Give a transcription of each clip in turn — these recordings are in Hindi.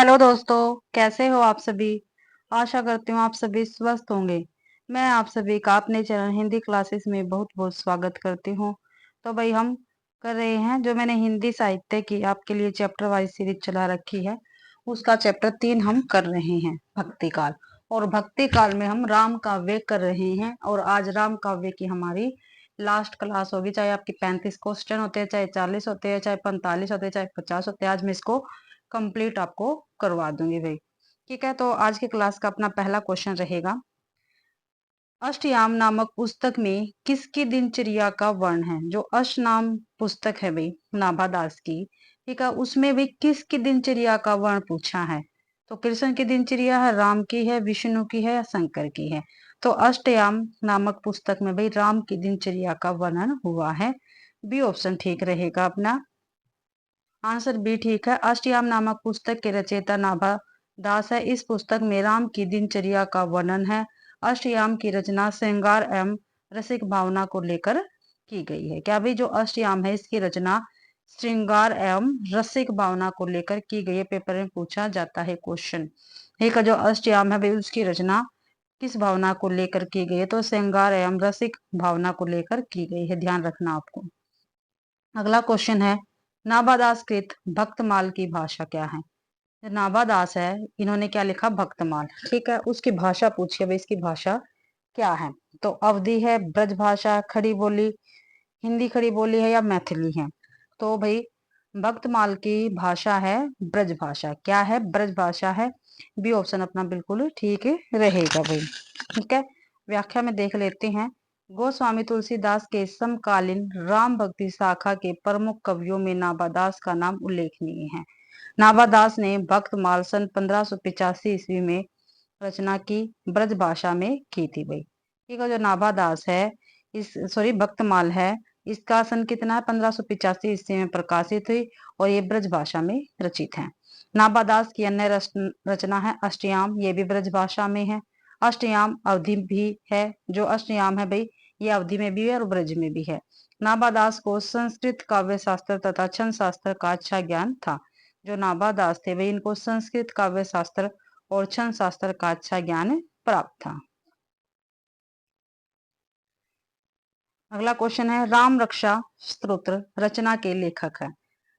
हेलो दोस्तों, कैसे हो आप सभी। आशा करती हूँ आप सभी स्वस्थ होंगे। मैं आप सभी का अपने चैनल हिंदी क्लासेस में बहुत बहुत स्वागत करती हूँ। तो भाई हम कर रहे हैं जो मैंने हिंदी साहित्य की आपके लिए चैप्टर वाइज सीरीज चला रखी है, उसका चैप्टर 3 हम कर रहे हैं, भक्ति काल। और भक्ति काल में हम राम काव्य कर रहे हैं और आज राम काव्य की हमारी लास्ट क्लास होगी। चाहे आपके 35 क्वेश्चन होते हैं, चाहे 40 होते हैं, चाहे 45 होते हैं, चाहे 50 होते हैं, आज मैं इसको कंप्लीट आपको करवा दूंगी भाई। ठीक है, तो आज की क्लास का अपना पहला क्वेश्चन रहेगा, अष्टयाम नामक पुस्तक में किसकी दिनचर्या का वर्ण है। जो अष्ट नाम पुस्तक है भाई नाभादास की, ठीक है, उसमें भी किसकी दिनचर्या का वर्ण पूछा है। तो कृष्ण की दिनचर्या है, राम की है, विष्णु की है या शंकर की है। तो अष्टयाम नामक पुस्तक में भाई राम की दिनचर्या का वर्णन हुआ है। बी ऑप्शन ठीक रहेगा अपना। आंसर बी ठीक है। अष्टयाम नामक पुस्तक के रचयिता नाभा दास है। इस पुस्तक में राम की दिनचर्या का वर्णन है। अष्टयाम की रचना श्रृंगार एवं रसिक भावना को लेकर की गई है। क्या भाई जो अष्टयाम है इसकी रचना श्रृंगार एवं रसिक भावना को लेकर की गई है। पेपर में पूछा जाता है क्वेश्चन। एक जो अष्टयाम है भाई उसकी रचना किस भावना को लेकर की गई है। तो श्रृंगार एवं रसिक भावना को लेकर की गई है, ध्यान रखना आपको। अगला क्वेश्चन है, नाभादास कृत भक्तमाल की भाषा क्या है। नाभादास है, इन्होंने क्या लिखा, भक्तमाल। ठीक है, उसकी भाषा पूछिए भाई, इसकी भाषा क्या है। तो अवधी है, ब्रज भाषा, खड़ी बोली, हिंदी खड़ी बोली है या मैथिली है। तो भाई भक्तमाल की भाषा है ब्रज भाषा। क्या है, ब्रज भाषा है। बी ऑप्शन अपना बिल्कुल ठीक रहेगा भाई। ठीक है, व्याख्या में देख लेते हैं। गोस्वामी तुलसीदास के समकालीन राम भक्ति शाखा के प्रमुख कवियों में नाभादास का नाम उल्लेखनीय है। नाभादास ने भक्तमाल सन 1585 ईस्वी में रचना की, ब्रज भाषा में की थी भाई। ठीक है, जो नाभादास है इस सॉरी भक्तमाल है, इसका सन कितना है, 1585 ईस्वी में प्रकाशित हुई और ये ब्रज भाषा में रचित है। नाभादास की अन्य रचना है अष्टयाम, ये भी ब्रज भाषा में है। अष्टयाम अवधि भी है। जो अष्टयाम है भाई ये अवधि में भी है और ब्रज में भी है। नाभादास को संस्कृत काव्य शास्त्र तथा छंद शास्त्र का अच्छा ज्ञान था। जो नाभादास थे भाई इनको संस्कृत काव्य शास्त्र और छंद शास्त्र का अच्छा ज्ञान प्राप्त था। अगला क्वेश्चन है, राम रक्षा स्तोत्र रचना के लेखक है।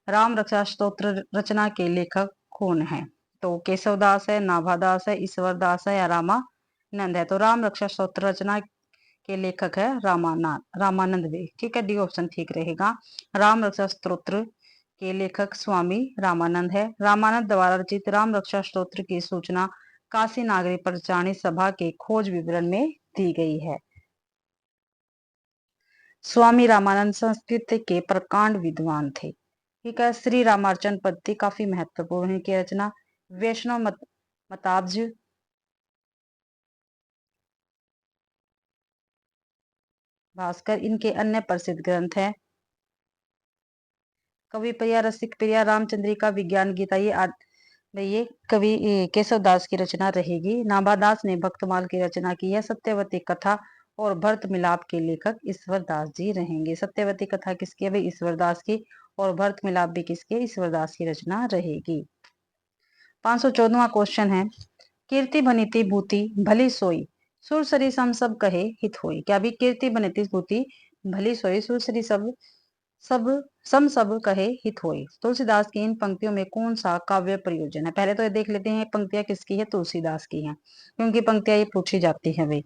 राम रक्षा स्तोत्र रचना के लेखक कौन है। तो केशवदास है, नाभादास है, ईश्वरदास है या रामानंद है। तो राम रक्षा स्तोत्र रचना के लेखक है रामानंद वे। ठीक है, डी ऑप्शन ठीक रहेगा। राम रक्षा स्तोत्र के लेखक स्वामी रामानंद है। रामानंद द्वारा रचित राम रक्षा स्तोत्र की सूचना काशी नागरी परिचाणी सभा के खोज विवरण में दी गई है। स्वामी रामानंद संस्कृत के प्रकांड विद्वान थे। ठीक है, श्री रामार्चन पद्धति काफी महत्वपूर्ण है की रचना वैष्णव मताब्ज भास्कर। इनके अन्य प्रसिद्ध ग्रंथ हैं कवि प्रिया, रसिक प्रिया, रामचंद्रिका, विज्ञान गीता। ये कवि केशवदास की रचना रहेगी। नाभादास ने भक्तमाल की रचना की है। सत्यवती कथा और भरत मिलाप के लेखक ईश्वरदास जी रहेंगे। सत्यवती कथा किसकी है भाई, ईश्वरदास की। और भरत मिलाप भी किसके, ईश्वरदास की रचना रहेगी। 514वां क्वेश्चन है, कीर्ति बनिति भूति भली सोई सुरसरी सम सब कहे हित होई। क्या भी कीर्ति बनिति भूति भली सोई सुरसरी सब सम सब कहे हित होई। तुलसीदास की इन पंक्तियों में कौन सा काव्य प्रयोजन है। पहले तो ये देख लेते हैं पंक्तियां किसकी है, तुलसीदास की हैं, क्योंकि पंक्तियां ये पूछी जाती है भाई।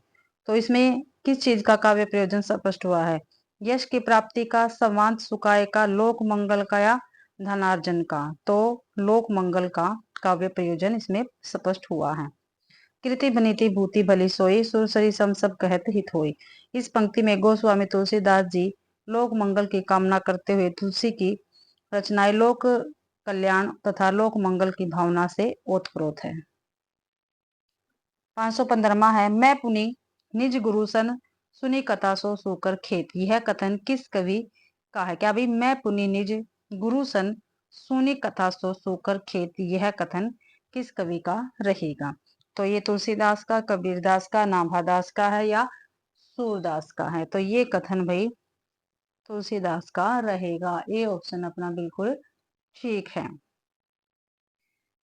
तो इसमें किस चीज का काव्य प्रयोजन स्पष्ट हुआ है, यश की प्राप्ति का, संवाद सुखाय का, लोक मंगल का या धनार्जन का। तो लोक मंगल का काव्य प्रयोजन इसमें स्पष्ट हुआ है। कृति बनीति भूति भली सोई सुरसरी सम सब कहत हित होई। इस पंक्ति में गोस्वामी तुलसीदास जी लोक मंगल की कामना करते हुए तुलसी की रचनाएं लोक कल्याण तथा लोक मंगल की भावना से ओतप्रोत है। 515वां है, मैं पुनि निज गुरु सन सुनी कथा सो सोकर खेत। यह कथन किस कवि का है। क्या भाई मैं पुनि निज गुरु सन सुनी कथा सो सोकर खेत, यह कथन किस कवि का रहेगा। तो ये तुलसीदास का, कबीरदास का, नाभादास का है या सूरदास का है। तो ये कथन भाई तुलसीदास का रहेगा। ए ऑप्शन अपना बिल्कुल ठीक है।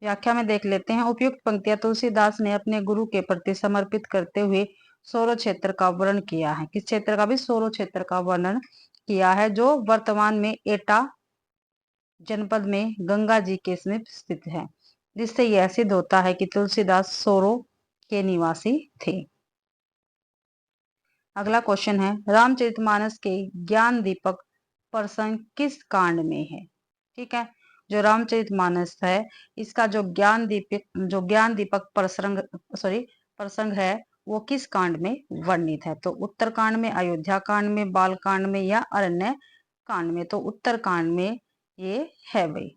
व्याख्या में देख लेते हैं। उपयुक्त पंक्तियां तुलसीदास ने अपने गुरु के प्रति समर्पित करते हुए सोरो क्षेत्र का वर्णन किया है। किस क्षेत्र का भी? सोरो क्षेत्र का वर्णन किया है, जो वर्तमान में एटा जनपद में गंगा जी के समीप स्थित है, जिससे यह सिद्ध होता है कि तुलसीदास सोरो के निवासी थे। अगला क्वेश्चन है, रामचरितमानस के ज्ञान दीपक प्रसंग किस कांड में है? ठीक है, जो रामचरितमानस है इसका जो ज्ञान दीपक प्रसंग है वो किस कांड में वर्णित है? तो उत्तर कांड में, अयोध्या कांड में, बाल कांड में या अरण्य कांड में? तो उत्तर कांड में ये है भाई,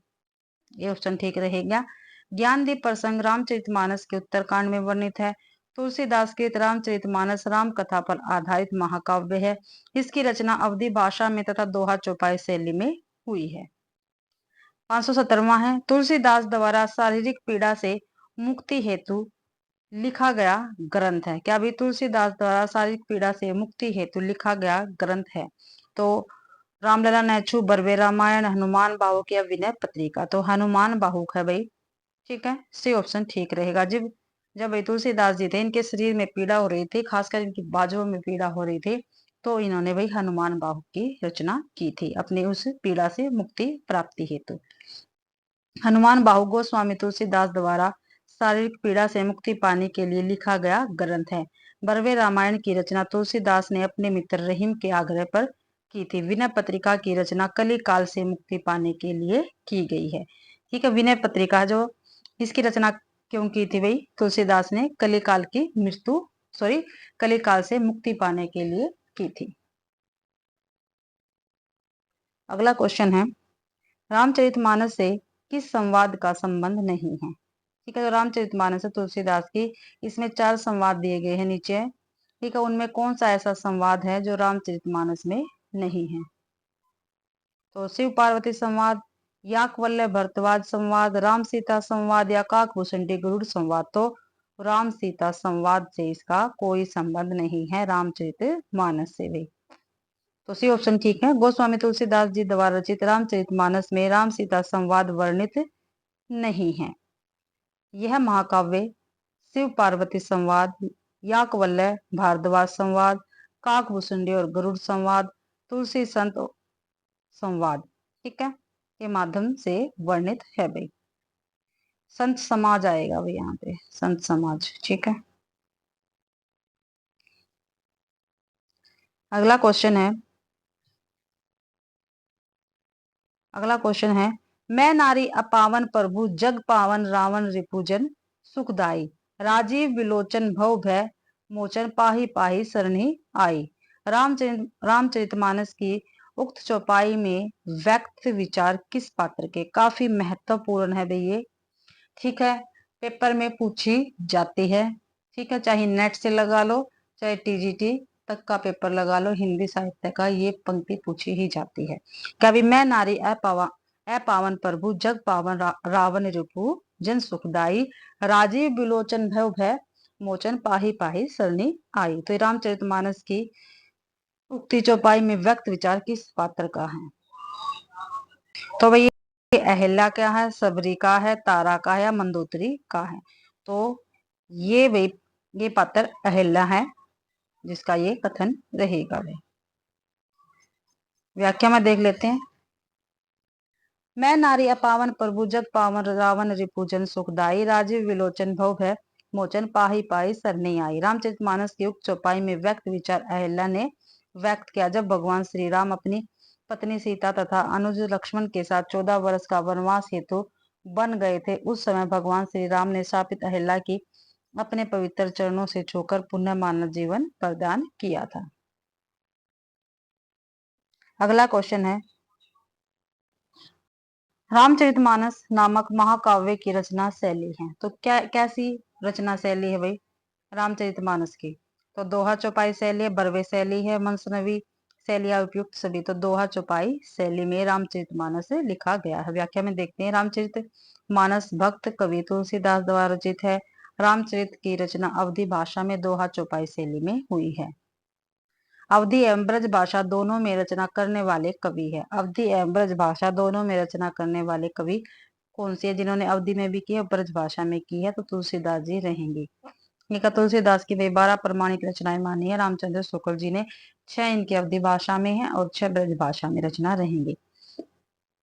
ये ऑप्शन ठीक रहेगा। ज्ञानदीप प्रसंग रामचरितमानस के उत्तरकांड में वर्णित है। तुलसीदास कृत रामचरितमानस राम कथा पर आधारित महाकाव्य है। इसकी रचना अवधी भाषा में तथा दोहा चौपाई शैली में हुई है। 517वां है, तुलसीदास द्वारा शारीरिक पीड़ा से मुक्ति हेतु लिखा गया ग्रंथ है। क्या भी? तुलसीदास द्वारा शारीरिक पीड़ा से मुक्ति हेतु लिखा गया ग्रंथ है। तो रामलला नैछू, बरवे रामायण, हनुमान बाहुक या विनय पत्रिका? तो हनुमान बाहुक है भाई, ठीक है, सी ऑप्शन ठीक रहेगा। जब जब भाई तुलसीदास जी थे, इनके शरीर में पीड़ा हो रही थी, खासकर इनकी बाजुओं में पीड़ा हो रही थी, तो इन्होंने भाई हनुमान बाहुक की रचना की थी अपनी उस पीड़ा से मुक्ति प्राप्ति हेतु। हनुमान बाहुक गोस्वामी तुलसीदास द्वारा शारीरिक पीड़ा से मुक्ति पाने के लिए लिखा गया ग्रंथ है। बरवे रामायण की रचना तुलसीदास ने अपने मित्र रहीम के आग्रह पर की थी। विनय पत्रिका की रचना कली काल से मुक्ति पाने के लिए की गई है। ठीक है, विनय पत्रिका जो इसकी रचना क्यों की थी भाई? तुलसीदास ने कलिकाल की कलिकाल से मुक्ति पाने के लिए की थी। अगला क्वेश्चन है, रामचरितमानस से किस संवाद का संबंध नहीं है? ठीक है, तो रामचरितमानस है तुलसीदास की, इसमें 4 संवाद दिए गए हैं नीचे। ठीक है, उनमें कौन सा ऐसा संवाद है जो रामचरितमानस में नहीं है? तो शिव पार्वती संवाद, याकवल्य भरद्वाज संवाद, राम सीता संवाद या काकभूषणी गरुड़ संवाद? तो राम सीता संवाद से इसका कोई संबंध नहीं है रामचरितमानस से भी। तो सी ऑप्शन ठीक है। गोस्वामी तुलसीदास जी द्वारा रचित रामचरितमानस में राम सीता संवाद वर्णित नहीं है। यह महाकाव्य शिव पार्वती संवाद, याकवल्य भारद्वाज संवाद, काकभूषणी और गरुड़ संवाद, तुलसी संत संवाद, ठीक है, के माध्यम से वर्णित है भाई। संत समाज आएगा भाई यहाँ पे, संत समाज। ठीक है, अगला क्वेश्चन है, मैं नारी अपावन प्रभु जग पावन रावण रिपुजन सुखदाई, राजीव विलोचन भव भय मोचन पाही पाही सरणी आई। रामचरितमानस की उक्त चौपाई में व्यक्त विचार किस पात्र के? काफी महत्वपूर्ण है भाई ये। ठीक है, पेपर में पूछी जाती है। ठीक है, चाहे नेट से लगा लो, चाहे टीजीटी तक का पेपर लगा लो, हिंदी साहित्य का ये पंक्ति पूछी ही जाती है। कवि मैं नारी अपावन प्रभु जग पावन रावण रिपु जन सुखदाई, राजीव विलोचन भय भय मोचन पाही पाही सरणी आई। तो रामचरितमानस की उक्ति चौपाई में व्यक्त विचार किस पात्र का है? तो भाई अहिल्या क्या है, सबरी का है, तारा का है या मंदोदरी का है? तो ये भाई ये पात्र अहिल्या है जिसका ये कथन रहेगा भाई। व्याख्या में देख लेते हैं। मैं नारी अपावन प्रभु जग पावन रावण रिपुजन सुखदाई, राजीव विलोचन भव भय मोचन पाही पाही सरनी आई। रामचरितमानस की उक्त चौपाई में व्यक्त विचार अहिल्या ने व्यक्त किया जब भगवान श्री राम अपनी पत्नी सीता तथा अनुज लक्ष्मण के साथ 14 वर्ष का वनवास हेतु बन गए थे। उस समय भगवान श्री राम ने शापित अहिल्या की अपने पवित्र चरणों से छूकर पुण्य मानव जीवन प्रदान किया था। अगला क्वेश्चन है, रामचरितमानस नामक महाकाव्य की रचना शैली है। तो क्या कैसी रचना शैली है भाई रामचरितमानस की? तो दोहा चौपाई शैली है, बरवे शैली है, मनसनवी शैली या उपयुक्त सभी? तो दोहा चौपाई शैली में रामचरितमानस लिखा गया है। व्याख्या में देखते हैं। रामचरितमानस भक्त कवि तुलसीदास द्वारा रचित है। रामचरित की रचना अवधी भाषा में दोहा चौपाई शैली में हुई है। अवधी एवं ब्रज भाषा दोनों में रचना करने वाले कवि है। अवधी एवं ब्रज भाषा दोनों में रचना करने वाले कवि कौन सी है? जिन्होंने अवधि में भी की है, ब्रजभाषा में की है, तो तुलसीदास जी रहेंगे। ये का तुलसीदास की भाई 12 प्रमाणिक रचनाएं मानी है। रामचंद्र शुक्ल जी ने 6 इनकी अवधि भाषा में है और 6 ब्रज भाषा में रचना रहेंगी।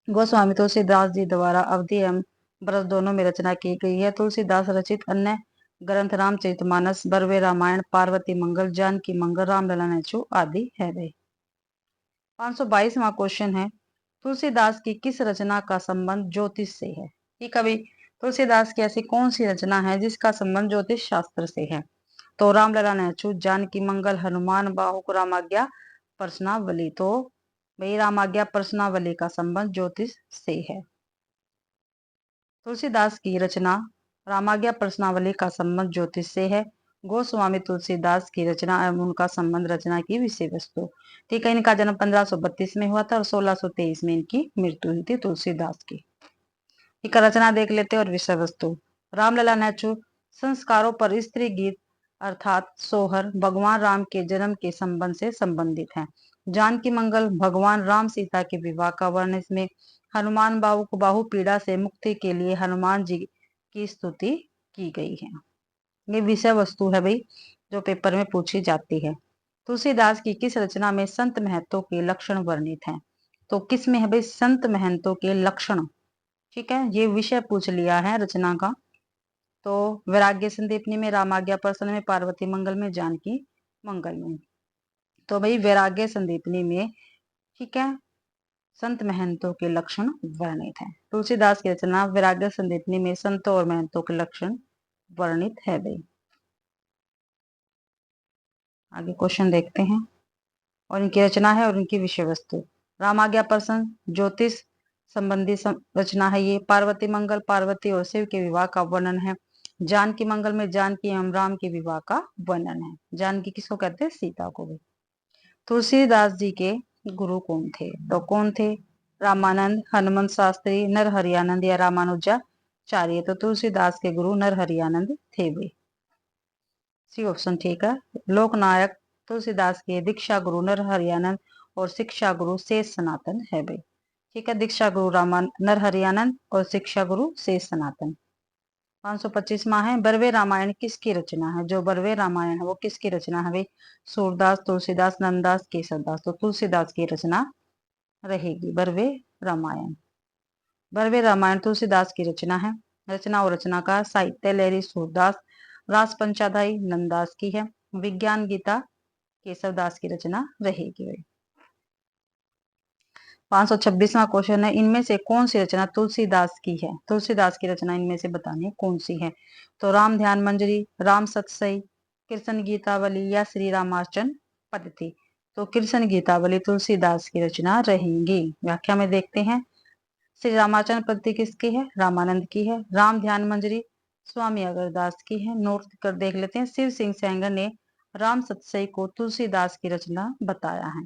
गोस्वामी तुलसीदास जी द्वारा अवधि एवं ब्रज दोनों में रचना की गई है। तुलसीदास रचित अन्य ग्रंथ रामचरितमानस, बरवे रामायण, पार्वती मंगल, जानकी मंगल, रामलला नेचू आदि है भाई। 522वां क्वेश्चन है, तुलसीदास की किस रचना का संबंध ज्योतिष से है? ये कवि तुलसीदास की ऐसी कौन सी रचना है जिसका संबंध ज्योतिष शास्त्र से है? तो रामलला नेचू, जानकी मंगल, हनुमान बाहुक, रामाज्ञा प्रश्नावली। तो भाई रामाज्ञा प्रश्नावली का संबंध ज्योतिष से है। तुलसीदास की रचना रामाज्ञा प्रश्नावली का संबंध ज्योतिष से है। गोस्वामी तुलसीदास की रचना एवं उनका संबंध रचना की विषय वस्तु। ठीक है, इनका जन्म 1532 में हुआ था और 1623 में इनकी मृत्यु हुई थी तुलसीदास की। इनका रचना देख लेते और विषय वस्तु। रामलला नेचू संस्कारों पर स्त्री गीत अर्थात सोहर भगवान राम के जन्म के संबंध से संबंधित है। जानकी मंगल भगवान राम सीता के विवाह का वर्णन, इसमें हनुमान बाहु को बाहु पीड़ा से मुक्ति के लिए हनुमान जी की स्तुति की गई है। ये विषय वस्तु है भाई, जो पेपर में पूछी जाती है। तुलसीदास की किस रचना में संत महत्व के लक्षण वर्णित हैं? तो किस में है भाई संत महंतों के लक्षण? ठीक है, ये विषय पूछ लिया है रचना का। तो वैराग्य संदीपनी में, रामाज्ञा प्रश्न में, पार्वती मंगल में, जानकी मंगल में। तो भाई वैराग्य संदीपनी में, ठीक है, संत महंतों के लक्षण वर्णित हैं। तुलसीदास की रचना वैराग्य संदीपनी में संतों और महंतों के लक्षण वर्णित है भाई। आगे क्वेश्चन देखते हैं और इनकी रचना है और इनकी विषय वस्तु। रामाज्ञा प्रश्न ज्योतिष संबंधी रचना है ये। पार्वती मंगल पार्वती और शिव के विवाह का वर्णन है। जानकी मंगल में जानकी एवं राम के विवाह का वर्णन है। जानकी किसको कहते हैं? सीता को भी। तुलसीदास जी के गुरु कौन थे? तो कौन थे? रामानंद, हनुमंत शास्त्री, नरहरियानंद या रामानुजाचार्य। तो तुलसीदास के गुरु नरहरियानंद थे वे। सी ऑप्शन ठीक है। लोकनायक तुलसीदास के दीक्षा गुरु नरहरियानंद और शिक्षा गुरु शेष सनातन है भाई। ठीक है, दीक्षा गुरु नरहरियानंद और शिक्षा गुरु शेष सनातन। 525वां है, बरवे रामायण किसकी रचना है? जो बरवे रामायण है वो किसकी रचना है भाई? सूरदास, तुलसीदास, नंददास, केशवदास। तो तुलसीदास की रचना रहेगी बरवे रामायण। बरवे रामायण तुलसीदास की रचना है। रचना और रचनाकार साहित्य लहरी सूरदास, रास पंचाध्यायी नंददास की है। विज्ञान गीता केशवदास की रचना रहेगी भाई। 526वां क्वेश्चन है, इनमें से कौन सी रचना तुलसीदास की है? तुलसीदास की रचना इनमें से बतानी कौन सी है? तो राम ध्यान मंजरी, राम सतसई, कृष्ण गीतावली या श्री रामार्चन पद्धति। तो कृष्ण गीतावली तुलसीदास की रचना रहेंगी। व्याख्या में देखते हैं। श्री रामार्चन पद्धति किसकी है? रामानंद की है। राम ध्यान मंजरी स्वामी अगरदास की है। नोट कर देख लेते हैं। शिव सिंह सैंगर ने राम सतसई को तुलसीदास की रचना बताया है।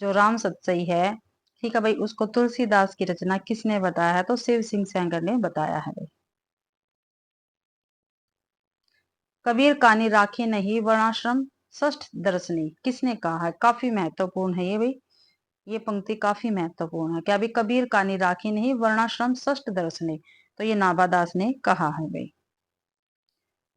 जो राम सतसई है, ठीक है भाई, उसको तुलसीदास की रचना किसने बताया है? तो शिव सिंह सैंगर ने बताया है भाई। कबीर कानी राखी नहीं वर्णाश्रम षष्ठ दर्शनी, किसने कहा है? काफी महत्वपूर्ण है ये भाई, ये पंक्ति काफी महत्वपूर्ण है। क्या भी कबीर कानी राखी नहीं वर्णाश्रम षष्ठ दर्शनी, तो ये नाभादास ने कहा है भाई।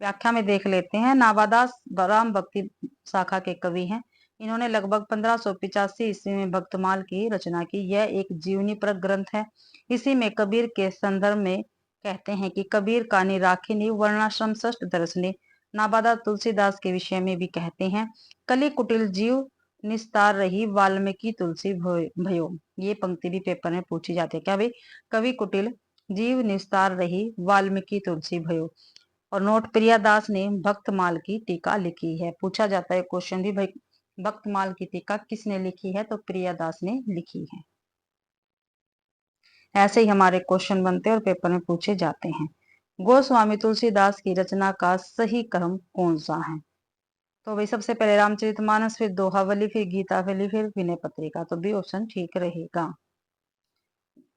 व्याख्या में देख लेते हैं। नाभादास राम भक्ति शाखा के कवि हैं। इन्होंने लगभग 1585 ईस्वी में भक्तमाल की रचना की। यह एक जीवनी पर ग्रंथ है। इसी में कबीर के संदर्भ में कहते हैं कि कबीर कानी राखिनी वर्णाश्रम षष्ठ दर्शनी। नाभादास तुलसीदास के विषय में भी कहते हैं, कली कुटिल जीव निस्तार रही वाल्मीकि तुलसी भयो। ये पंक्ति भी पेपर में पूछी जाती है। क्या भाई? कवि कुटिल जीव निस्तार रही वाल्मीकि तुलसी भयो। और नोट, प्रियादास ने भक्तमाल की टीका लिखी है। पूछा जाता है क्वेश्चन भी भाई, भक्तमाल की टीका किसने लिखी है? तो प्रियादास ने लिखी है। ऐसे ही हमारे क्वेश्चन बनते हैं और पेपर में पूछे जाते हैं। गोस्वामी तुलसीदास की रचना का सही क्रम कौन सा है? तो भाई सबसे पहले रामचरितमानस, फिर दोहावली, फिर गीतावली, फिर विनय पत्रिका। तो बी ऑप्शन ठीक रहेगा।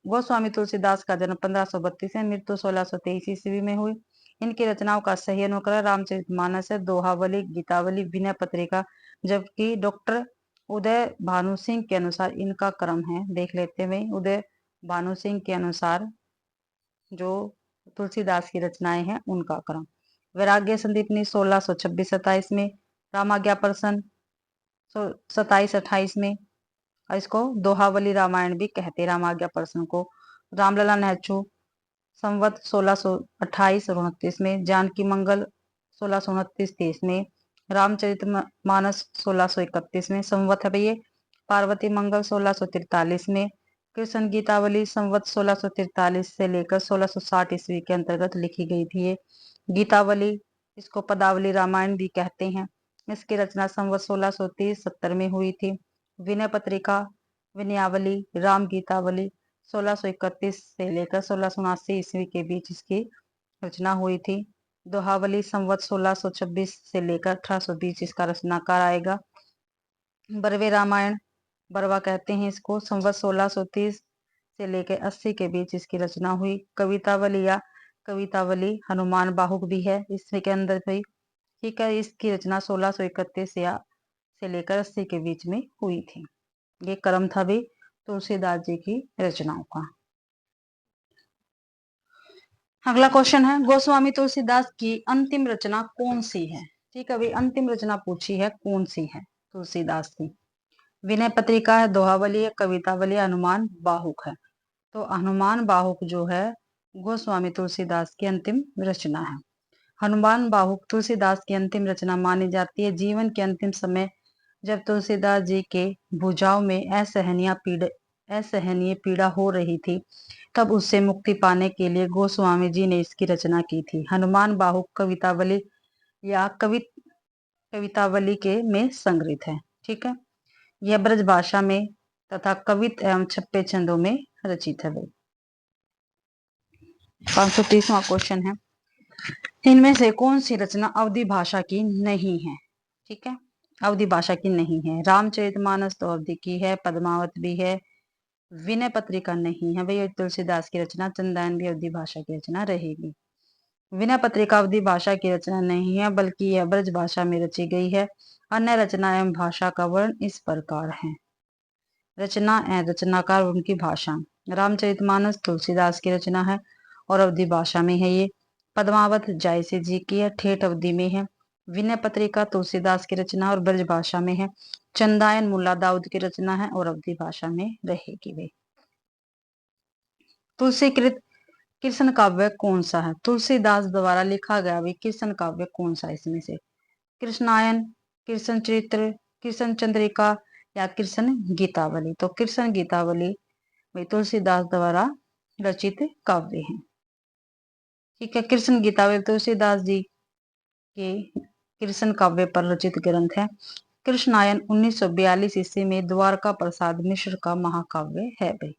गोस्वामी तुलसीदास का जन्म 1532 में, मृत्यु 1623 ईस्वी में हुई। इनकी रचनाओं का सही अनुक्रम रामचरितमानस है, दोहावली, गीतावली, विनय पत्रिका। जबकि डॉक्टर उदय भानु सिंह के अनुसार इनका क्रम है, देख लेते हैं। उदय भानु सिंह के अनुसार जो तुलसीदास की रचनाएं हैं उनका क्रम। वैराग्य संदीपनी 1626-27 में, रामाज्ञा प्रसन 27-28 में, और इसको दोहावली रामायण भी कहते हैं रामाज्ञा प्रसन को। रामलला नेचू संवत 1628-29 में, जानकी मंगल 1629-30 में, रामचरित मानस 1631 में संवत है भैया, पार्वती मंगल 1643 में, कृष्ण गीतावली संवत 1643 से लेकर 1660 ईस्वी के अंतर्गत लिखी गई थी। ये गीतावली, इसको पदावली रामायण भी कहते हैं। इसकी रचना संवत 1630-70 में हुई थी। विनय पत्रिका, विनयावली, राम गीतावली 1631 से लेकर 1679 ईस्वी के बीच इसकी रचना हुई थी। दोहावली संवत 1626 से लेकर 1820 इसका रचनाकार आएगा। बरवे रामायण, बरवा कहते हैं इसको, संवत 1630 से लेकर 80 के बीच इसकी रचना हुई। कवितावली या कवितावली हनुमान बाहुक भी है इसके अंदर भी, ठीक है। इसकी रचना 1631 या से लेकर 80 के बीच में हुई थी। ये क्रम था भी तुलसीदास जी की रचनाओं का। अगला क्वेश्चन है, गोस्वामी तुलसीदास की अंतिम रचना कौन सी है? ठीक है, अभी अंतिम रचना पूछी है, कौन सी है तुलसीदास की? विनय पत्रिका है, दोहावली है, कवितावली, हनुमान बाहुक है। तो हनुमान बाहुक जो है गोस्वामी तुलसीदास की अंतिम रचना है। हनुमान बाहुक तुलसीदास की अंतिम रचना मानी जाती है। जीवन के अंतिम समय जब तुलसीदास जी के भुजाओं में असहनीय पीड़ा हो रही थी, तब उससे मुक्ति पाने के लिए गोस्वामी जी ने इसकी रचना की थी। हनुमान बाहुक कवितावली या कवितावली के में संग्रहित है। ठीक है, यह ब्रज भाषा में तथा कवित एवं छप्पे छंदों में रचित है। 530वां क्वेश्चन है, इनमें से कौन सी रचना अवधी भाषा की नहीं है? ठीक है, अवधी भाषा की नहीं है। रामचरितमानस तो अवधी की है, पद्मावत भी है, विनय पत्रिका नहीं है भैया तुलसीदास की रचना, चंदायन भी अवधी भाषा की रचना रहेगी। विनय पत्रिका अवधी भाषा की रचना नहीं है, बल्कि यह ब्रज भाषा में रची गई है। अन्य रचना एवं भाषा का वर्ण इस प्रकार है। रचना एवं रचनाकार, उनकी भाषा। रामचरितमानस तुलसीदास की रचना है और अवधी भाषा में है ये। पद्मावत जायसी जी की है, ठेठ अवधी में है। विनय पत्रिका तुलसीदास की रचना और ब्रज भाषा में है। चंदायन मुल्ला दाऊद की रचना है और अवधी भाषा में रहेगी वे। तुलसीकृत कृष्ण काव्य कौन सा है? तुलसीदास द्वारा लिखा गया भी कृष्ण काव्य कौन सा है इसमें से? कृष्णायन, कृष्ण चरित्र, कृष्ण चंद्रिका या कृष्ण गीतावली? तो कृष्ण गीतावली भाई तुलसीदास द्वारा रचित काव्य है। ठीक है, कृष्ण गीतावली तुलसीदास जी के कृष्ण काव्य पर रचित ग्रंथ है। कृष्णायन 1942 ईस्वी में द्वारका प्रसाद मिश्र का महाकाव्य है भाई।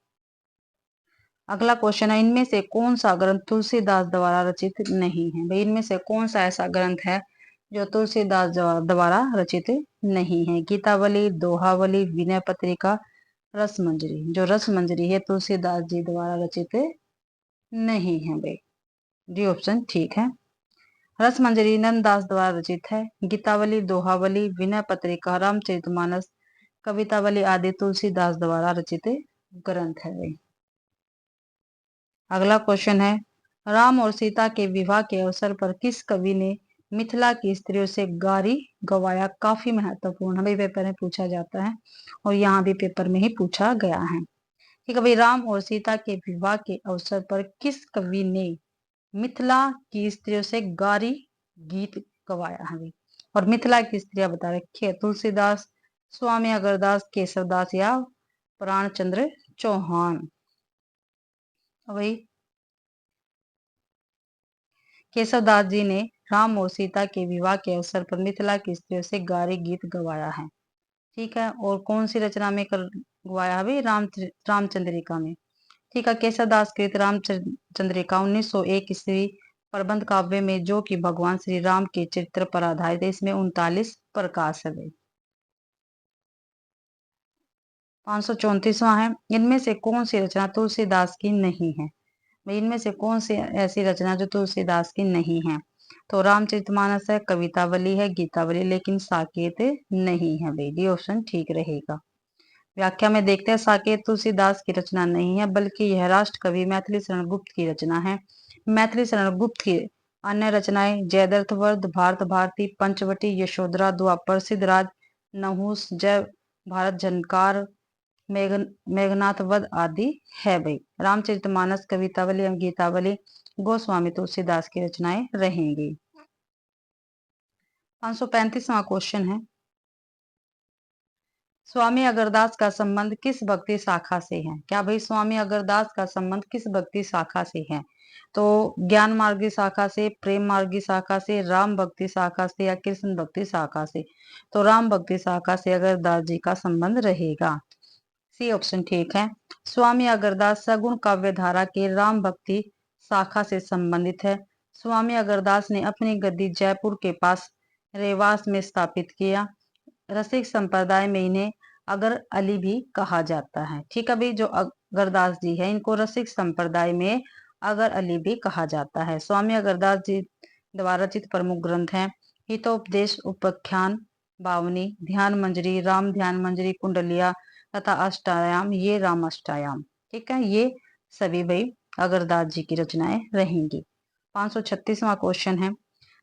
अगला क्वेश्चन है, इनमें से कौन सा ग्रंथ तुलसीदास द्वारा रचित नहीं है? भाई इनमें से कौन सा ऐसा ग्रंथ है जो तुलसीदास द्वारा रचित नहीं है? गीतावली, दोहावली, विनय पत्रिका, रसमंजरी। जो रसमंजरी है तुलसीदास जी द्वारा रचित नहीं है भाई, डी ऑप्शन ठीक है। रसमंजरी नंददास द्वारा रचित है। गीतावली, दोहावली, विनय पत्रिका, रामचरितमानस, कवितावली आदि तुलसीदास द्वारा रचित ग्रंथ है भाई। अगला क्वेश्चन है, राम और सीता के विवाह के अवसर पर किस कवि ने मिथिला की स्त्रियों से गारी गवाया? काफी महत्वपूर्ण है, पेपर में पूछा जाता है और यहाँ भी पेपर में ही पूछा गया है। ठीक है भाई, राम और सीता के विवाह के अवसर पर किस कवि ने मिथिला की स्त्रियों से गारी गीत गवाया है भाई? और मिथिला की स्त्रियां बता रखी है, तुलसीदास, स्वामी अगरदास, केशवदास या प्राणचंद्र चौहान। भाई केशवदास जी ने राम और सीता के विवाह के अवसर पर मिथिला की स्त्रियों से गारी गीत गवाया है। ठीक है, और कौन सी रचना में गवाया है? रामचंद्रिका में। ठीक है, केशवदास कृत रामचंद्रिका 1901 ईस्वी प्रबंध काव्य में, जो कि भगवान श्री राम के चरित्र पर आधारित है। इसमें 39 प्रकाश है भाई। 534वां है, इनमें से कौन सी रचना तुलसीदास की नहीं है? इनमें से कौन सी ऐसी रचना जो तुलसीदास की नहीं है? तो रामचरितमानस है, कवितावली है, गीतावली, लेकिन साकेत नहीं है भाई, डी ऑप्शन ठीक रहेगा। व्याख्या में देखते हैं, साकेत तुलसीदास की रचना नहीं है, बल्कि यह राष्ट्र कवि मैथिली शरण गुप्त की रचना है। मैथिली शरण गुप्त की अन्य रचनाएं जयद्रथवर्ध, भारत भारती, पंचवटी, यशोधरा, द्वापर, सिद्धराज, नहुस, जय भारत झनकार, मेघनाथ वध आदि है भाई। रामचरितमानस, कवितावली एवं गीतावली गोस्वामी तुलसीदास की रचनाएं रहेंगी। 535वां क्वेश्चन है, स्वामी अगरदास का संबंध किस भक्ति शाखा से है? क्या भाई स्वामी अगरदास का संबंध किस भक्ति शाखा से है? तो ज्ञान मार्गी शाखा से, प्रेम मार्गी शाखा से, राम भक्ति शाखा से या कृष्ण भक्ति शाखा से? तो राम भक्ति शाखा से अगरदास जी का संबंध रहेगा। सी ऑप्शन ठीक है। स्वामी अगरदास सगुण काव्य धारा के राम भक्ति शाखा से संबंधित है। स्वामी अगरदास ने अपनी गद्दी जयपुर के पास रेवास में स्थापित किया। रसिक संप्रदाय में इन्हें अगर अली भी कहा जाता है। ठीक है भाई, जो अगरदास जी है इनको रसिक संप्रदाय में अगर अली भी कहा जाता है। स्वामी अगरदास जी द्वारा रचित प्रमुख ग्रंथ हैं हितोपदेश, उपाख्यान, बावनी, ध्यान मंजरी, राम ध्यान मंजरी, कुंडलिया तथा अष्टायाम, ये राम अष्टायाम। ठीक है, ये सभी भाई अगरदास जी की रचनाएं रहेंगी। 536वां क्वेश्चन है,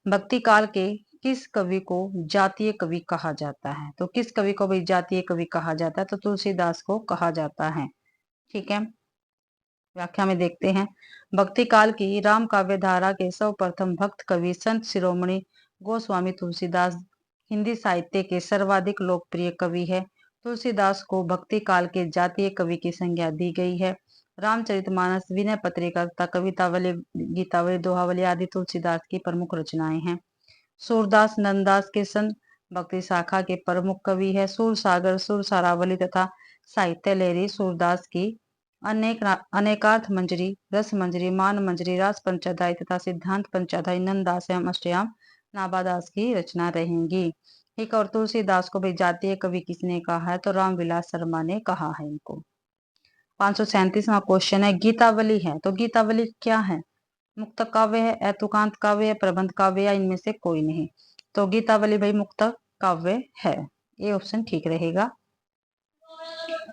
भक्ति काल के किस कवि को जातीय कवि कहा जाता है? तो किस कवि को भी जातीय कवि कहा जाता है? तो तुलसीदास को कहा जाता है। ठीक है, व्याख्या में देखते हैं, भक्ति काल की राम काव्य धारा के सर्वप्रथम भक्त कवि संत शिरोमणि गोस्वामी तुलसीदास हिंदी साहित्य के सर्वाधिक लोकप्रिय कवि है। तुलसीदास को भक्ति काल के जातीय कवि की संज्ञा दी गई है। रामचरितमानस, विनय पत्रिका तथा कवितावली, गीतावली, दोहावली आदि तुलसीदास की प्रमुख रचनाएं हैं। सूरदास नंददास के संत भक्ति शाखा के प्रमुख कवि है। सूर सागर, सुर सारावली तथा साहित्य लहरी सूरदास की अनेकार्थ मंजरी, रस मंजरी, मान मंजरी, रास पंचाध्याय तथा सिद्धांत पंचाध्याय नंददास एवं अष्टयाम नाभादास की रचना रहेंगी। ठीक, और तुलसीदास को भी जातीय कवि किसने कहा है? तो रामविलास शर्मा ने कहा है इनको। 537वां क्वेश्चन है, गीतावली है, तो गीतावली क्या है? मुक्त काव्य है, एतुकांत काव्य है, प्रबंध काव्य या इनमें से कोई नहीं? तो गीतावली भाई मुक्त काव्य है, ये ऑप्शन ठीक रहेगा।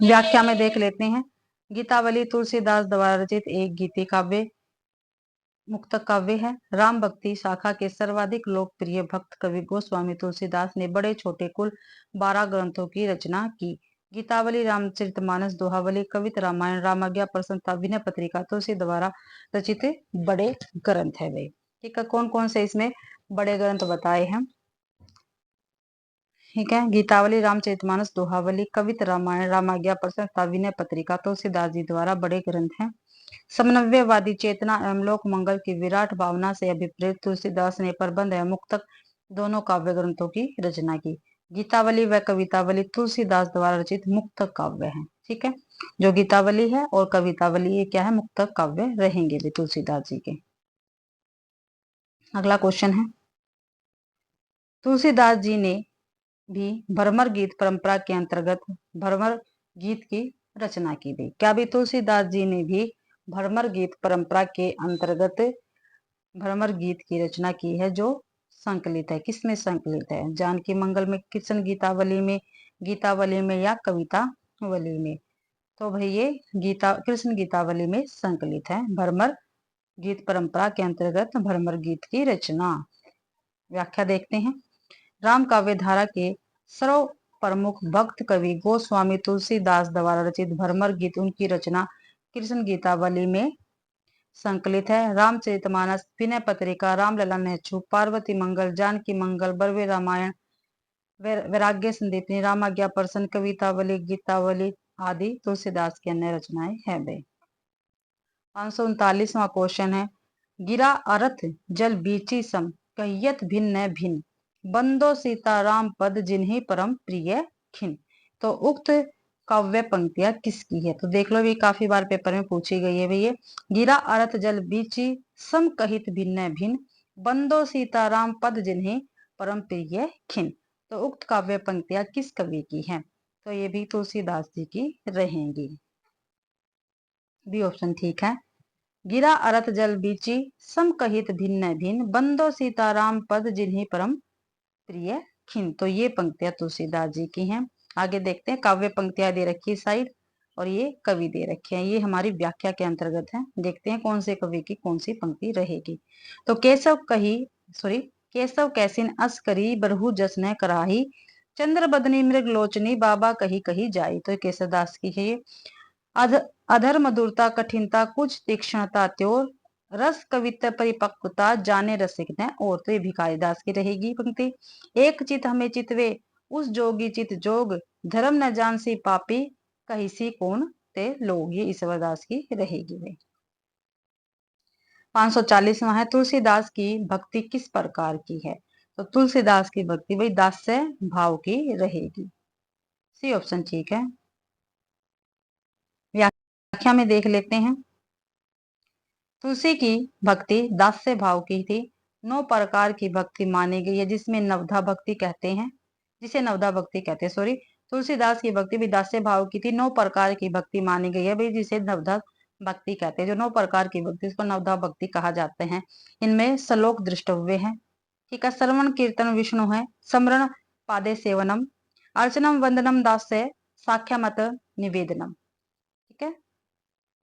व्याख्या में देख लेते हैं, गीतावली तुलसीदास द्वारा रचित एक गीति काव्य मुक्त काव्य है। राम भक्ति शाखा के सर्वाधिक लोकप्रिय भक्त कवि गोस्वामी तुलसीदास ने बड़े छोटे कुल 12 ग्रंथों की रचना की। गीतावली, रामचरितमानस, दोहावली, कवित रामायण, रामाज्ञा प्रसन्नता, विनय पत्रिका तुलसी द्वारा रचित बड़े ग्रंथ है वे। ठीक है, कौन कौन से इसमें बड़े ग्रंथ बताए हैं? ठीक है, गीतावली, रामचरितमानस, दोहावली, कवित रामायण, रामाज्ञा प्रसन्नता, विनय पत्रिका तुलसीदास जी द्वारा बड़े ग्रंथ हैं। समन्वयवादी चेतना एवं लोक मंगल की विराट भावना से अभिप्रेत तुलसीदास ने प्रबंध एवं मुक्तक दोनों काव्य ग्रंथों की रचना की। गीतावली व कवितावली तुलसीदास द्वारा रचित मुक्तक काव्य है। ठीक है, जो गीतावली है और कवितावली ये क्या है? मुक्तक काव्य रहेंगे भी तुलसीदास जी के। अगला क्वेश्चन है, तुलसीदास जी ने भी भ्रमर गीत परंपरा के अंतर्गत भ्रमर गीत की रचना की गई। क्या भी तुलसीदास जी ने भी भ्रमर गीत परंपरा के अंतर्गत भ्रमर गीत की रचना की है, जो संकलित है? किसमें संकलित है? जानकी मंगल में, कृष्ण गीतावली में या कवितावली में? तो भाई ये कृष्ण गीतावली में संकलित है। भ्रमर गीत परंपरा के अंतर्गत भ्रमर गीत की रचना। व्याख्या देखते हैं, राम काव्य धारा के सर्व प्रमुख भक्त कवि गोस्वामी तुलसीदास द्वारा रचित भ्रमर गीत उनकी रचना कृष्ण गीतावली में संकलित है। रामचरितमानस, विनय पत्रिका, रामलला नेछु, पार्वती मंगल, जानकी मंगल, बरवे रामायण, वैराग्य संदीपनी, रामाज्ञा प्रसन्न, कवितावली, गीतावली आदि तुलसीदास की अन्य रचनाएं है वे। 539वां क्वेश्चन है, गिरा अर्थ जल बीची सम कहियत भिन्न भिन्न, बंदो सीताराम पद जिन्हीं परम प्रिय खिन। तो उक्त काव्य पंक्तियां किसकी है? तो देख लो, भी काफी बार पेपर में पूछी गई है भैया। गिरा अर्थ जल बीची सम कहित भिन्न भिन्न, बंदो सीताराम पद जिन्हीं परम प्रिय खिन। तो उक्त काव्य पंक्तियां किस कवि की हैं? तो ये भी तुलसीदास जी की रहेंगी। बी ऑप्शन ठीक है। गिरा अरथ जल बीची सम कहित भिन्न भिन्न, बंदो सीताराम पद जिन्हीं परम प्रिय खिन। तो ये पंक्तियां तुलसीदास जी की हैं। आगे देखते हैं, काव्य पंक्तियां दे रखी है साइड और ये कवि दे रखे हैं, ये हमारी व्याख्या के अंतर्गत है। देखते हैं कौन से कवि की कौन सी पंक्ति रहेगी। तो केशव कैसिन अस करी बरहु जस न कराही, चंद्र बदनी मृग लोचनी बाबा कही कही जाई। तो केशवदास की है ये। अधर मधुरता कठिनता कुछ तीक्ष्णता त्योर, रस कविता परिपक्वता जाने रसिक ने और। तो ये भिखारी दास की रहेगी पंक्ति। एक चित हमें चितवे उस जोगी चित जोग, धर्म न जान सी पापी कही सी कौन ते लोग। ये ईश्वरदास की रहेगी भाई। 540वां है, तुलसीदास की भक्ति किस प्रकार की है। तो तुलसीदास की भक्ति भाई दास्य भाव की रहेगी। सी ऑप्शन ठीक है। व्याख्या में देख लेते हैं। तुलसी की भक्ति दास्य भाव की थी। 9 प्रकार की भक्ति मानी गई है, जिसमें नवधा भक्ति कहते हैं, जिसे नवधा भक्ति कहते हैं। सॉरी, तुलसीदास की भक्ति भी दास्य भाव की थी। 9 प्रकार की भक्ति मानी गई है भाई, जिसे नवधा भक्ति कहते हैं। जो 9 प्रकार की भक्ति, उसको नवधा भक्ति कहा जाते हैं। इनमें श्लोक दृष्टव्य है, ठीक है, श्रवण कीर्तन विष्णु है, स्मरण पादे सेवनम, अर्चनम वंदनम दास्य, साख्यामत निवेदनम। ठीक है,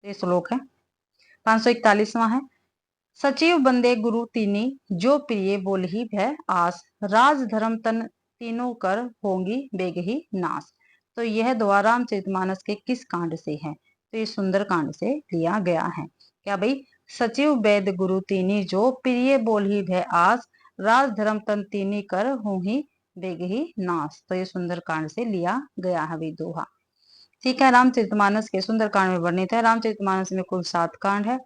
ये श्लोक है। 541वां है, सचिव बंदे गुरु तीनी, जो प्रिय बोल ही भय आस, राज धर्म तन तीनों कर होंगी बेग ही नाश। तो यह दुआ रामचरितमानस के किस कांड से है। तो ये सुंदर कांड से लिया गया है। क्या भाई, सचिव वैद गुरु तीनी, जो प्रिय बोल ही भय आस, राज धर्म तन तीनी कर होंगी बेग ही नाश। तो ये सुंदर कांड से लिया गया है भाई दोहा। ठीक है, रामचरितमानस के सुंदर कांड में वर्णित है। रामचरितमानस में कुल 7 कांड है।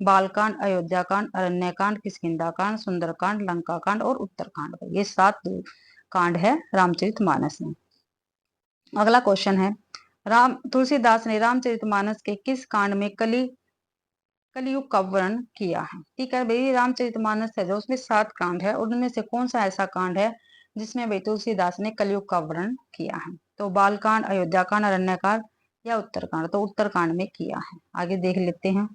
बालकांड, अयोध्या कांड, अरण्य कांड, किष्किंधा कांड, सुंदरकांड, लंका कांड और उत्तरकांड। ये 7 कांड है रामचरितमानस में। अगला क्वेश्चन है, तुलसीदास ने रामचरितमानस के किस कांड में कलियुग का वर्णन किया है। ठीक है भाई, रामचरितमानस है जो, उसमें 7 कांड है, और उनमें से कौन सा ऐसा कांड है जिसमें भाई तुलसीदास ने कलियुग का वर्णन किया है। तो बालकांड, अयोध्या कांड, अरण्य कांड या उत्तरकांड। तो उत्तरकांड में किया है। आगे देख लेते हैं।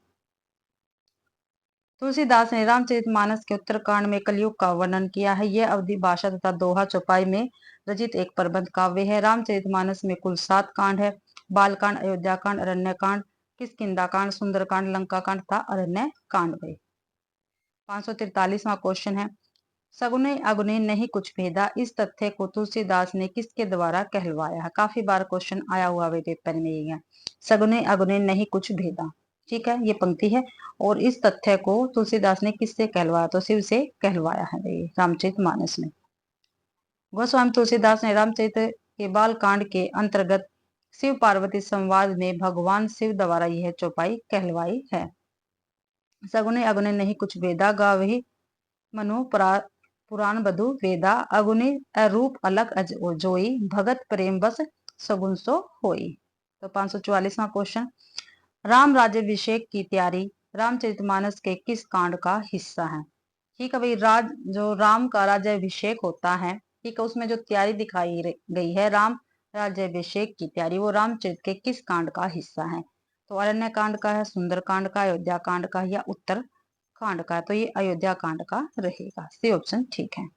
तुलसीदास ने रामचरितमानस के उत्तरकांड में कलियुग का वर्णन किया है। यह अवधि भाषा तथा दोहा चौपाई में रचित एक प्रबंध काव्य है। रामचरितमानस में कुल 7 कांड है। बालकांड, अयोध्या कांड, अरण्य कांड, किष्किंधा कांड, सुंदरकांड, लंका कांड तथा अरण्य कांड में। 543वां क्वेश्चन है, सगुने अगुने नहीं कुछ भेदा, इस तथ्य को तुलसीदास ने किसके द्वारा कहलवाया है। काफी बार क्वेश्चन आया हुआ है पेपर में ये है, सगुने अगुने नहीं कुछ भेदा। ठीक है, ये पंक्ति है, और इस तथ्य को तुलसीदास ने किससे कहलवाया। तो शिव से कहलवाया है रामचरितमानस में। गोस्वामी तुलसीदास ने रामचरित के बाल कांड के अंतर्गत शिव पार्वती संवाद में भगवान शिव द्वारा यह चौपाई कहलवाई है। सगुने अगुने नहीं कुछ भेदा, गावही मनु पुराण बधु वेदा, अगुनि अरूप अलग जोई, भगत प्रेम बस सगुन सो होई। तो 544वां क्वेश्चन, राम राज्याभिषेक की तैयारी रामचरितमानस के किस कांड का हिस्सा है। ठीक है भाई, जो राम का राज्याभिषेक होता है, ठीक है, उसमें जो तैयारी दिखाई गई है राम राज्याभिषेक की तैयारी, वो रामचरित के किस कांड का हिस्सा है। तो अरण्य कांड का है, सुंदर कांड का, अयोध्या कांड का या उत्तर कांड का। तो ये अयोध्या कांड का रहेगा। सी ऑप्शन ठीक है।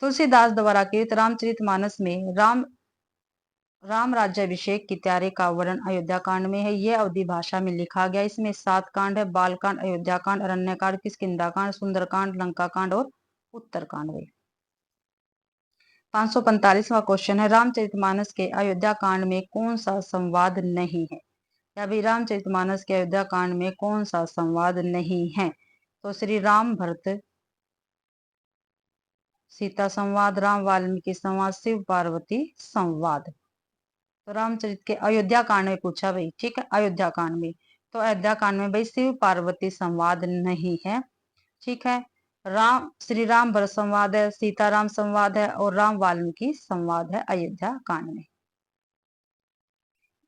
तुलसीदास द्वारा कृत रामचरितमानस में राम राज्याभिषेक की तैयारी का वर्णन अयोध्या कांड में है। यह अवधि भाषा में लिखा गया। इसमें 7 कांड है। बालकांड, अयोध्या कांड, अरण्य कांड, किष्किंधा कांड, सुंदरकांड, लंका कांड और उत्तरकांड में। 545वां क्वेश्चन है, रामचरितमानस के अयोध्या कांड में कौन सा संवाद नहीं है। या भी रामचरितमानस के अयोध्या कांड में कौन सा संवाद नहीं है। तो श्री राम भरत सीता संवाद, राम वाल्मीकि संवाद, शिव पार्वती संवाद। तो रामचरित के अयोध्या कांड में पूछा भाई, ठीक है, अयोध्या कांड में। तो अयोध्या कांड में भाई शिव पार्वती संवाद नहीं है। ठीक है, श्री राम भरत संवाद है, सीताराम संवाद है और राम वाल्मीकि संवाद है अयोध्या कांड में।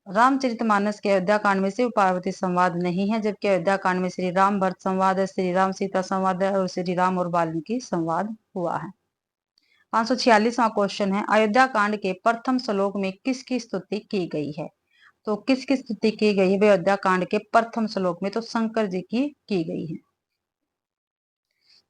रामचरितमानस के अयोध्या कांड में शिव पार्वती संवाद नहीं है, जबकि अयोध्या कांड में श्री राम भरत संवाद है, श्री राम सीता संवाद है और श्री राम और वाल्मीकि संवाद हुआ है। 546वां क्वेश्चन है, अयोध्या कांड के प्रथम श्लोक में किसकी स्तुति की गई है। तो किसकी स्तुति की गई है अयोध्या कांड के प्रथम श्लोक में। तो शंकर जी की गई है।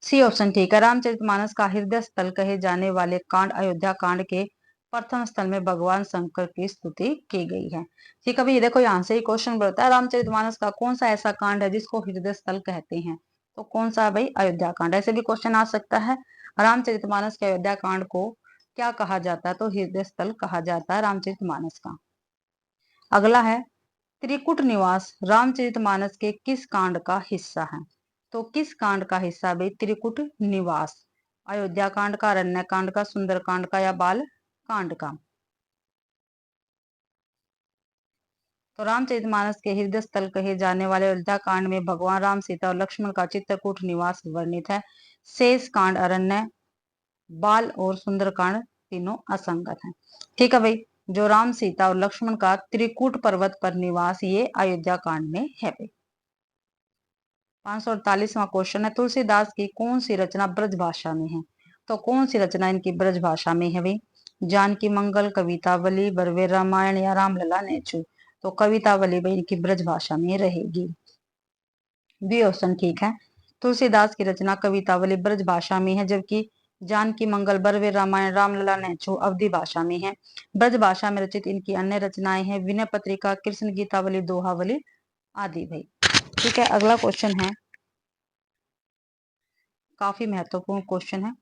सी ऑप्शन ठीक है। रामचरितमानस का हृदय स्थल कहे जाने वाले कांड अयोध्या कांड के प्रथम स्थल में भगवान शंकर की स्तुति की गई है। ठीक है भाई, देखो यहाँ से ही क्वेश्चन बनता है, रामचरितमानस का कौन सा ऐसा कांड है जिसको हृदय स्थल कहते हैं? तो कौन सा है भाई? अयोध्या कांड। ऐसे भी क्वेश्चन आ सकता है, रामचरितमानस के अयोध्या कांड को क्या कहा जाता है? तो हृदय स्थल कहा जाता है रामचरितमानस का। अगला है, त्रिकुट निवास रामचरितमानस के किस कांड का हिस्सा है? तो किस कांड का हिस्सा भाई त्रिकुट निवास? अयोध्या कांड का, अरण्य कांड का, सुंदर कांड का, या बाल कांड का? तो रामचरितमानस के हृदय स्थल कहे जाने वाले अयोध्या कांड में भगवान राम, सीता और लक्ष्मण का चित्रकूट निवास वर्णित है। शेष कांड, अरण्य, बाल और सुंदर कांड तीनों असंगत हैं। ठीक है भाई, जो राम, सीता और लक्ष्मण का त्रिकूट पर्वत पर निवास, ये अयोध्या कांड में है भाई। 548वां क्वेश्चन है, तुलसीदास की कौन सी रचना ब्रज भाषा में है? तो कौन सी रचना इनकी ब्रज भाषा में है भाई? जानकी मंगल, कवितावली, बरवे रामायण, या रामलला नेचू? तो कवितावली भाई इनकी ब्रज भाषा में रहेगी। बी ऑप्शन ठीक है। तुलसीदास की रचना कवितावली ब्रज भाषा में है, जबकि जानकी मंगल, बरवे रामायण, रामलला नेचू अवधी भाषा में है। ब्रज भाषा में रचित इनकी अन्य रचनाएं हैं विनय पत्रिका, कृष्ण गीतावली, दोहावली आदि भाई। ठीक है, अगला क्वेश्चन है, काफी महत्वपूर्ण क्वेश्चन है।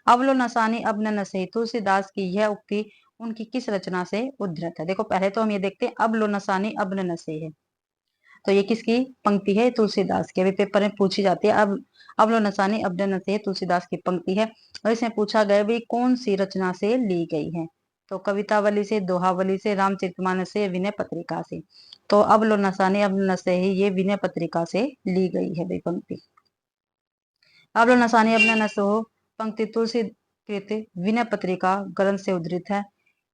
अवलो नसानी अब न नसई, तुलसीदास की यह उक्ति उनकी किस रचना से उद्धृत है? देखो पहले तो हम ये देखते हैं, अब लो नसानी अब न नसई है, तो ये किसकी पंक्ति है? तुलसीदास की। अभी पेपर में पूछी जाती है, अब लो नसानी अब न नसई तुलसीदास की पंक्ति है। और इसमें पूछा गया भी कौन सी रचना से ली गई है? तो कवितावली से, दोहावली से, रामचरितमानस से, विनय पत्रिका से? तो अब लो नसानी अब न नसई ये विनय पत्रिका से ली गई है भाई पंक्ति। अबलो नसानी अपने नसो पंक्ति तुलसी कृत विनय पत्रिका ग्रंथ से उद्धृत है।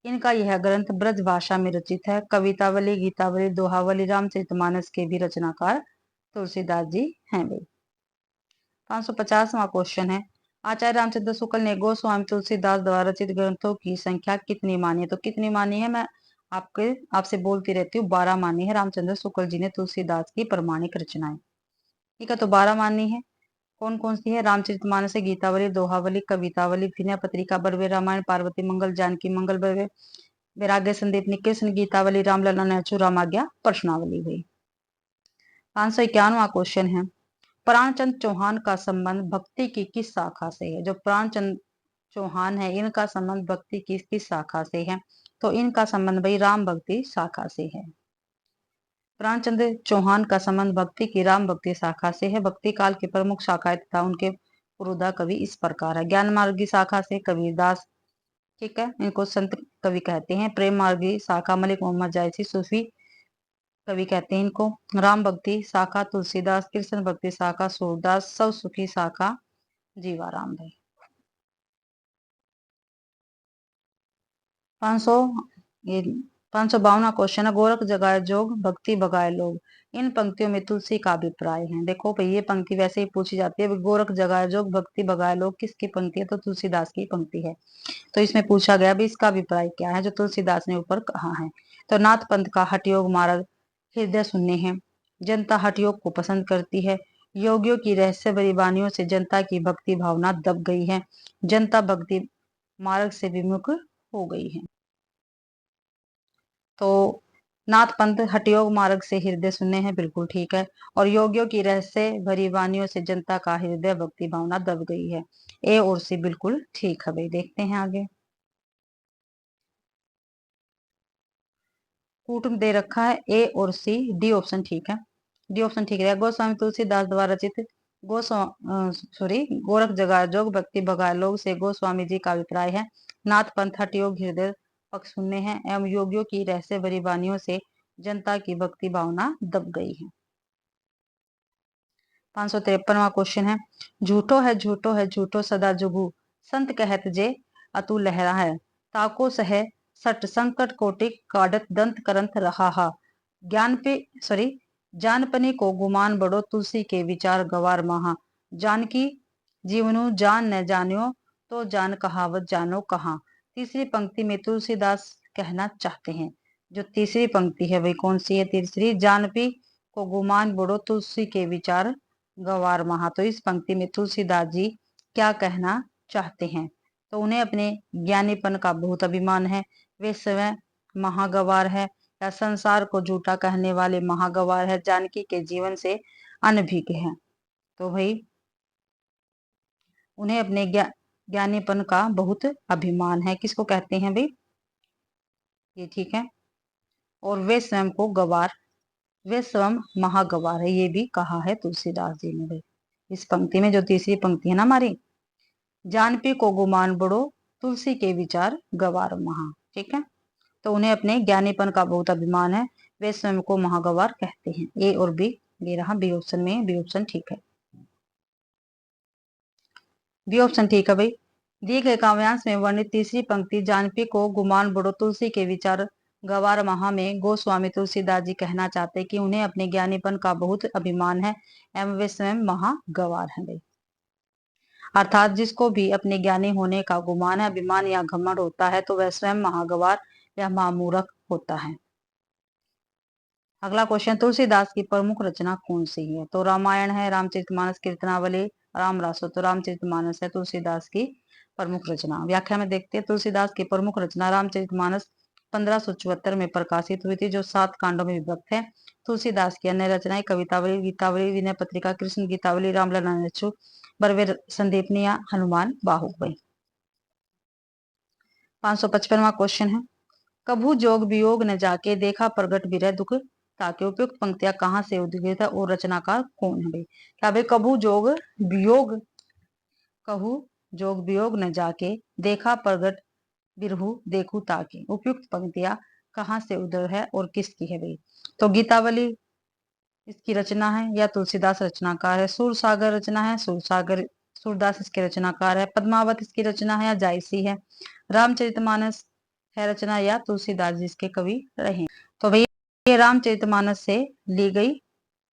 इनका यह ग्रंथ ब्रज भाषा में रचित है। कवितावली, गीतावली, दोहावली, रामचरितमानस के भी रचनाकार तुलसीदास जी हैं भाई। 550वां क्वेश्चन है, आचार्य रामचंद्र शुक्ल ने गोस्वामी तुलसीदास द्वारा रचित ग्रंथों की संख्या कितनी मानी है? तो कितनी मानी है? मैं आपसे बोलती रहती हूँ, 12 मानी है रामचंद्र शुक्ल जी ने तुलसीदास की प्रमाणिक रचनाएं। ठीक है, तो 12 मानी है। कौन कौन सी है? रामचरितमानस, गीतावली, दोहावली, कवितावली, विनय पत्रिका, बरवे रामायण, पार्वती मंगल, जानकी मंगल, बरवे वैराग्य संदीपनी, कृष्ण गीतावली, रामलला नेचू, रामाज्ञा प्रश्नावली हुई। 551वां क्वेश्चन है, प्राणचंद चौहान का संबंध भक्ति की किस शाखा से है? जो प्राणचंद चौहान है इनका संबंध भक्ति की किस शाखा से है? तो इनका संबंध भाई राम भक्ति शाखा से है। प्राणचंद चौहान का संबंध भक्ति की राम भक्ति शाखा से है। भक्ति काल की प्रमुख शाखाएं तथा उनके पुरोधा कवि इस प्रकार है। ज्ञान मार्गी शाखा से कबीरदास, ठीक है, इनको संत कवि कहते हैं। प्रेम मार्गी शाखा मलिक मोहम्मद जायसी, सूफी कवि कहते हैं इनको। राम भक्ति शाखा तुलसीदास, कृष्ण भक्ति शाखा सूरदास, सब सुखी शाखा जीवाराम भाई। 500 ये 552वां क्वेश्चन है, गोरख जगाए जोग भक्ति भगाए लोग, इन पंक्तियों में तुलसी का अभिप्राय है। देखो भाई ये पंक्ति वैसे ही पूछी जाती है, गोरख जगाए जोग भक्ति भगाए लोग किसकी पंक्ति है? तो तुलसीदास की पंक्ति है। तो इसमें पूछा गया भी इसका अभिप्राय क्या है जो तुलसीदास ने ऊपर कहा है? तो नाथ पंथ का हठयोग मार्ग हृदय शून्य है, जनता हठयोग को पसंद करती है, योगियों की रहस्य भरी वाणियों से जनता की भक्ति भावना दब गई है, जनता भक्ति मार्ग से विमुख हो गई है। तो नाथ पंथ हठयोग मार्ग से हृदय शून्य है, बिल्कुल ठीक है। और योगियों की रहस्य भरी वाणियों से जनता का हृदय भक्ति भावना दब गई है, ए और सी बिल्कुल ठीक है भाई। देखते हैं आगे, कूटुंब दे रखा है ए और सी, डी ऑप्शन ठीक है। डी ऑप्शन ठीक है। गोस्वामी तुलसीदास द्वारा रचित गोरख जगाए जोग भक्ति भगाए लोग से गोस्वामी जी का अभिप्राय है नाथ पंथ हठयोग हृदय पक्ष शून्य है एवं योगियों की रहस्य भरी वाणियों से जनता की भक्ति भावना दब गई है। 553वां क्वेश्चन है, झूठो है झूठो सदा जुगु, संत कहत जे अतु लहरा है, ताको सह सट संकट कोटिक काडत दंत करंत रहा हा, ज्ञान पे सॉरी जानपनी को गुमान बड़ो तुलसी के विचार गवार महा, जानकी जीवनु जान न जानियो तो जान कहावत जानो कहाँ। तीसरी पंक्ति में तुलसीदास कहना चाहते हैं, जो तीसरी पंक्ति है वही कौन सी है? तीसरी, जानपी को गुमान बड़ो तुलसी के विचार गवार महा। तो इस पंक्ति में तुलसीदास जी क्या कहना चाहते हैं? तो उन्हें अपने ज्ञानीपन का बहुत अभिमान है, वे स्वयं महागवार है, या संसार को झूठा कहने वाले महागवार है, जानकी के जीवन से अनभिज्ञ है। तो भाई उन्हें अपने ज्ञानीपन का बहुत अभिमान है, किसको कहते हैं भाई, ये ठीक है। और वे स्वयं को गवार, वे स्वयं महागवार है, ये भी कहा है तुलसीदास जी ने भाई। इस पंक्ति में जो तीसरी पंक्ति है ना हमारी, जानपी को गुमान बड़ो, तुलसी के विचार गवार महा, ठीक है। तो उन्हें अपने ज्ञानीपन का बहुत अभिमान है, वे स्वयं को महागवार कहते हैं। ए और बी, ये रहा बी ऑप्शन में, बी ऑप्शन ठीक है, बी ऑप्शन ठीक है भाई। दिए गए काव्यांश में वर्णित तीसरी पंक्ति, जानपी को गुमान बड़ो तुलसी के विचार गवार महा में गोस्वामी तुलसीदास जी कहना चाहते कि उन्हें अपने ज्ञानीपन का बहुत अभिमान है एवं वे स्वयं महागवार है भाई। अर्थात जिसको भी अपने ज्ञानी होने का गुमान है, अभिमान या घमंड होता है, तो वह स्वयं महागवार या महामूर्ख होता है। अगला क्वेश्चन, तुलसीदास की प्रमुख रचना कौन सी है? तो रामायण है, रामचरितमानस, कीर्तनावली, राम रासो। तो रामचरितमानस है तुलसीदास की प्रमुख रचना। व्याख्या में देखते हैं, तुलसीदास की प्रमुख रचना रामचरितमानस 1574 में प्रकाशित हुई थी, जो 7 कांडों में विभक्त है। तुलसीदास की अन्य रचनाएं कवितावली, गीतावली, विनय पत्रिका, कृष्ण गीतावली, रामलला नच्चू, बरवे संदीपनिया, हनुमान बाहुबली। 555वां क्वेश्चन है, कभू जोग वियोग न जाके देखा प्रगट विरह दुख ताके। उपयुक्त पंक्तियां कहाँ से उद्गीत है और रचनाकार कौन है भाई? क्या भाई, कभू जोग वियोग, कहू जोग वियोग न जाके देखा प्रगट बिरहु देखू ताके। उपयुक्त पंक्तियां कहाँ से उदय है और किसकी है भाई? तो गीतावली इसकी रचना है या तुलसीदास रचनाकार है। सूरसागर रचना है, सूरसागर सूरदास इसके रचनाकार है। पद्मावत इसकी रचना है या जायसी है। रामचरितमानस है रचना या तुलसीदास जी इसके कवि रहे। तो भैया ये रामचरितमानस से ली गई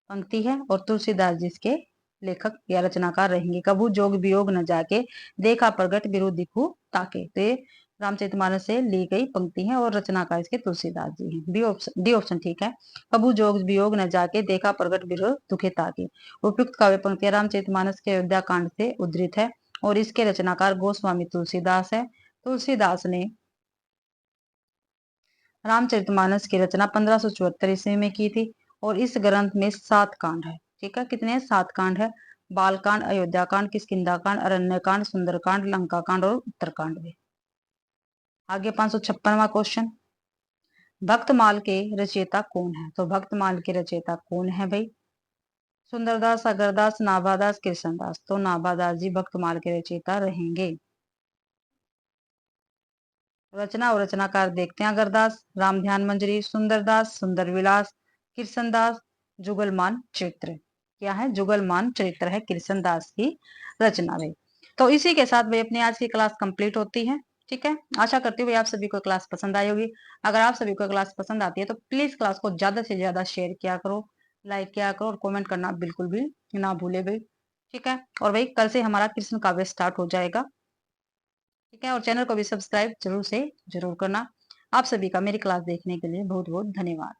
पंक्ति है और तुलसीदास जी इसके लेखक या रचनाकार रहेंगे। कभू जोग वियोग न जाके देखा प्रगट बिरु दिखू ताके। तो ये रामचरितमानस से ली गई पंक्ति है और रचनाकार इसके तुलसीदास जी हैं। बी ऑप्शन, डी ऑप्शन ठीक है। कभू जोग वियोग न जाके देखा प्रगट बिरु दुखे ताके। उपयुक्त काव्य पंक्तियां रामचरितमानस के अयोध्या कांड से उद्धृत है और इसके रचनाकार गोस्वामी तुलसीदास है। तुलसीदास ने रामचरितमानस की रचना 1574 ईस्वी में की थी और इस ग्रंथ में 7 कांड है, ठीक है। कितने? 7 कांड है। बालकांड, अयोध्या कांड, किष्किंधा कांड, अरण्य कांड, सुंदरकांड, लंका कांड और उत्तरकांड भी। आगे 556वां क्वेश्चन, भक्तमाल के रचयिता कौन है? तो भक्तमाल के रचयिता कौन है भाई? सुंदरदास, अगरदास, नाभादास, कृष्णदास। तो नाभादास जी भक्तमाल के रचयिता रहेंगे। रचना और रचनाकार देखते हैं। अगरदास राम ध्यान मंजरी, सुंदरदास सुंदर विलास, कृष्णदास जुगलमान चरित्र। क्या है? जुगलमान चरित्र है कृष्णदास की रचना में। तो इसी के साथ भाई अपनी आज की क्लास कंप्लीट होती है, ठीक है। आशा करती हूँ भाई आप सभी को क्लास पसंद आई होगी। अगर आप सभी को क्लास पसंद आती है तो प्लीज क्लास को ज्यादा से ज्यादा शेयर किया करो, लाइक किया करो और कमेंट करना बिल्कुल भी ना भूले भाई, ठीक है। और भाई कल से हमारा कृष्ण काव्य स्टार्ट हो जाएगा, ठीक है। और चैनल को भी सब्सक्राइब जरूर से जरूर करना। आप सभी का मेरी क्लास देखने के लिए बहुत बहुत धन्यवाद।